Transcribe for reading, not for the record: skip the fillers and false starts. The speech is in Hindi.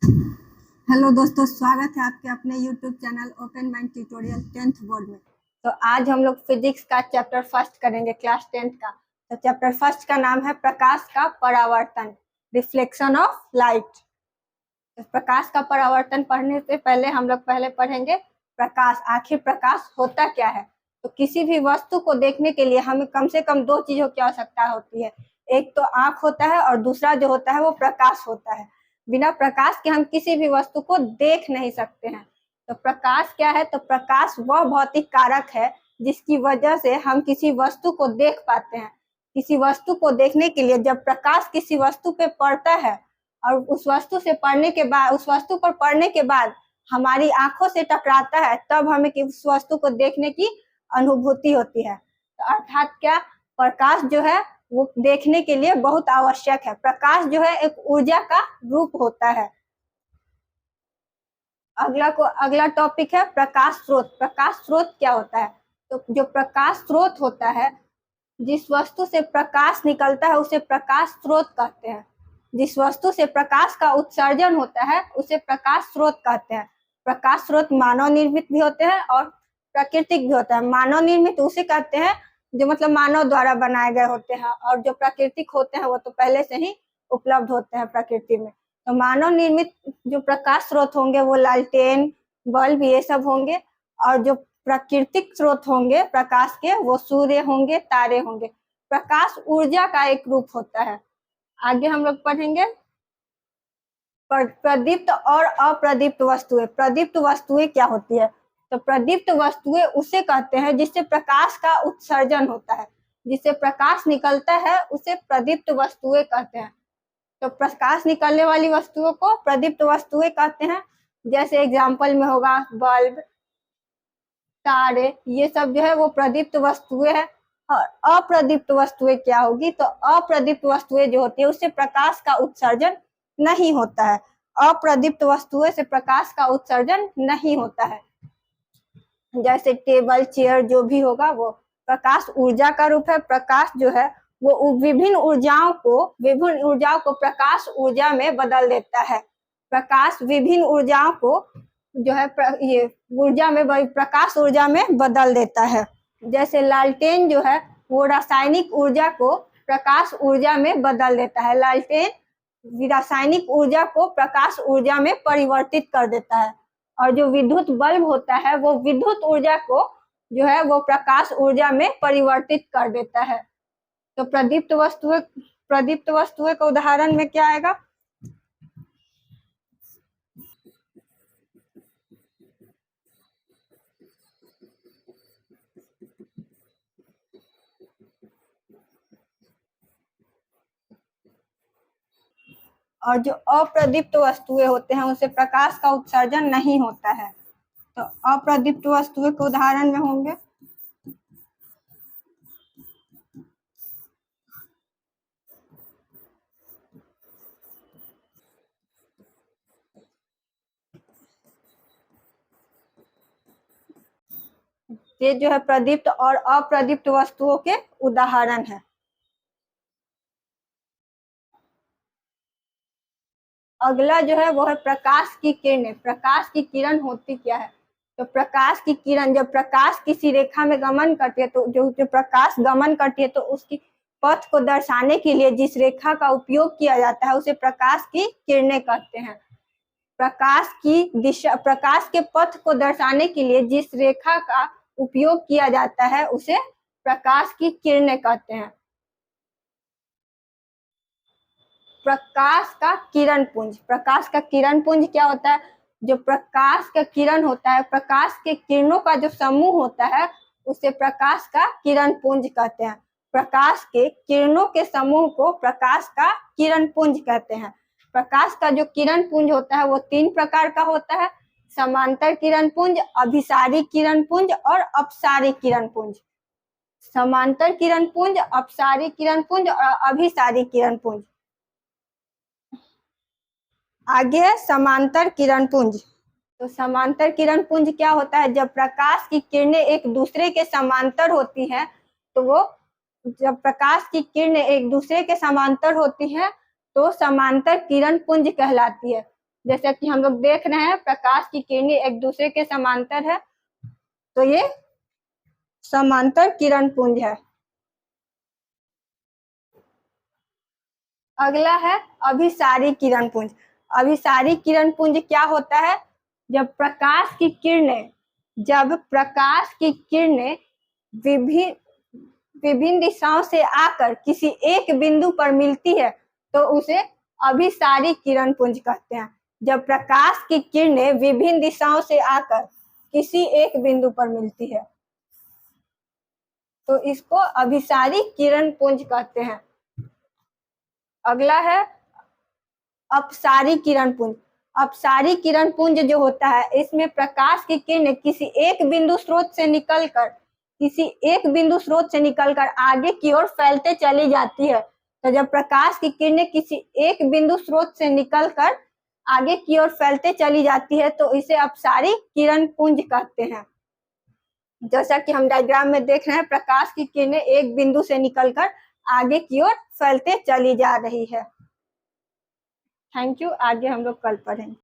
हेलो दोस्तों, स्वागत है आपके अपने YouTube channel open mind tutorial 10th board में। तो आज हम लोग फिजिक्स का चैप्टर फर्स्ट करेंगे, क्लास 10th का। तो चैप्टर फर्स्ट का नाम है प्रकाश का परावर्तन, रिफ्लेक्शन ऑफ लाइट। तो प्रकाश का परावर्तन पढ़ने से पहले हम लोग पढ़ेंगे प्रकाश। आखिर प्रकाश होता क्या है। तो किसी भी वस्तु को देखने के लिए हमें कम से कम दो चीजों की आवश्यकता होती है। एक तो आंख होता है और दूसरा जो होता है वो प्रकाश होता है। बिना प्रकाश के हम किसी भी वस्तु को देख नहीं सकते हैं। तो प्रकाश क्या है? तो प्रकाश वह भौतिक कारक है जिसकी वजह से हम किसी वस्तु को देख पाते हैं। किसी वस्तु को देखने के लिए जब प्रकाश किसी वस्तु पे पड़ता है और उस वस्तु पर पड़ने के बाद हमारी आंखों से टकराता है, तब हमें उस वस्तु को देखने की अनुभूति होती है। तो अर्थात क्या, प्रकाश जो है वो देखने के लिए बहुत आवश्यक है। प्रकाश जो है एक ऊर्जा का रूप होता है। अगला टॉपिक है प्रकाश स्रोत। प्रकाश स्रोत क्या होता है? तो जो प्रकाश स्रोत होता है, जिस वस्तु से प्रकाश निकलता है उसे प्रकाश स्रोत कहते हैं। जिस वस्तु से प्रकाश का उत्सर्जन होता है उसे प्रकाश स्रोत कहते हैं। प्रकाश स्रोत मानव निर्मित भी होते हैं और प्राकृतिक भी होता है। मानव निर्मित उसे कहते हैं जो मतलब मानव द्वारा बनाए गए होते हैं, और जो प्राकृतिक होते हैं वो तो पहले से ही उपलब्ध होते हैं प्रकृति में। तो मानव निर्मित जो प्रकाश स्रोत होंगे वो लालटेन, बल्ब, ये सब होंगे। और जो प्राकृतिक स्रोत होंगे प्रकाश के वो सूर्य होंगे, तारे होंगे। प्रकाश ऊर्जा का एक रूप होता है। आगे हम लोग पढ़ेंगे प्रदीप्त और अप्रदीप्त वस्तुएं। प्रदीप्त वस्तुएं क्या होती है? तो प्रदीप्त वस्तुएं उसे कहते हैं जिससे प्रकाश का उत्सर्जन होता है। जिससे प्रकाश निकलता है उसे प्रदीप्त वस्तुएं कहते हैं। तो प्रकाश निकलने वाली वस्तुओं को प्रदीप्त वस्तुएं कहते हैं। जैसे एग्जाम्पल में होगा बल्ब, तारे, ये सब जो है वो प्रदीप्त वस्तुएं हैं। और अप्रदीप्त वस्तुएं क्या होगी? तो अप्रदीप्त वस्तुएं जो होती है उससे प्रकाश का उत्सर्जन नहीं होता है। अप्रदीप्त वस्तुएं से प्रकाश का उत्सर्जन नहीं होता है। जैसे टेबल, चेयर, जो भी होगा वो प्रकाश ऊर्जा का रूप है। प्रकाश जो है वो विभिन्न ऊर्जाओं को प्रकाश ऊर्जा में बदल देता है। प्रकाश विभिन्न ऊर्जाओं को जो है ये ऊर्जा में, प्रकाश ऊर्जा में बदल देता है। जैसे लालटेन जो है वो रासायनिक ऊर्जा को प्रकाश ऊर्जा में बदल देता है। लालटेन रासायनिक ऊर्जा को प्रकाश ऊर्जा में परिवर्तित कर देता है। और जो विद्युत बल्ब होता है वो विद्युत ऊर्जा को जो है वो प्रकाश ऊर्जा में परिवर्तित कर देता है। तो प्रदीप्त वस्तुएं का उदाहरण में क्या आएगा? और जो अप्रदीप्त वस्तुएं होते हैं उसे प्रकाश का उत्सर्जन नहीं होता है। तो अप्रदीप्त वस्तुएं के उदाहरण में होंगे ये जो है प्रदीप्त और अप्रदीप्त वस्तुओं के उदाहरण है। अगला जो है वो है प्रकाश की किरणें। प्रकाश की किरण होती क्या है? तो प्रकाश की किरण, जब प्रकाश किसी रेखा में गमन करती है तो जो प्रकाश गमन करती है तो उसकी पथ को दर्शाने के लिए जिस रेखा का उपयोग किया जाता है उसे प्रकाश की किरणें कहते हैं। प्रकाश के पथ को दर्शाने के लिए जिस रेखा का उपयोग किया जाता है उसे प्रकाश की किरणें कहते हैं। प्रकाश का किरण पुंज। प्रकाश का किरण पुंज क्या होता है? जो प्रकाश का किरण होता है, प्रकाश के किरणों का जो समूह होता है उसे प्रकाश का किरण पुंज कहते हैं। प्रकाश के किरणों के समूह को प्रकाश का किरण पुंज कहते हैं। प्रकाश का जो किरण पुंज होता है वो 3 प्रकार का होता है: समांतर किरण पुंज, अभिसारी किरण पुंज और अपसारी किरण पुंज। समांतर किरण पुंज, अपसारी किरण पुंज और अभिसारी किरण पुंज। आगे है समांतर किरण पुंज। तो समांतर किरण पुंज क्या होता है? जब प्रकाश की किरणें एक दूसरे के समांतर होती हैं तो वो जब प्रकाश की किरणें एक दूसरे के समांतर होती हैं तो समांतर किरण पुंज कहलाती है। जैसा कि हम लोग देख रहे हैं प्रकाश की किरणें एक दूसरे के समांतर है, तो ये समांतर किरण पुंज है। अगला है अभिसारी किरण पुंज। अभिसारी किरण पुंज क्या होता है? जब प्रकाश की किरणें विभिन्न दिशाओं से आकर किसी एक बिंदु पर मिलती है तो उसे अभिसारी किरण पुंज कहते हैं। जब प्रकाश की किरणें विभिन्न दिशाओं से आकर किसी एक बिंदु पर मिलती है तो इसको अभिसारी किरण पुंज कहते हैं। अगला है अपसारी किरण पुंज। अपसारी किरण पुंज जो होता है इसमें प्रकाश की किरणें किसी एक बिंदु स्रोत से निकलकर आगे की ओर फैलते चली जाती है। तो जब प्रकाश की किरणें किसी एक बिंदु स्रोत से निकलकर आगे की ओर फैलते चली जाती है तो इसे अपसारी किरण पुंज कहते हैं। जैसा कि हम डायग्राम में देख रहे हैं प्रकाश की किरणें एक बिंदु से निकलकर आगे की ओर फैलते चली जा रही है। Thank you. आगे हम लोग कल पढ़ेंगे।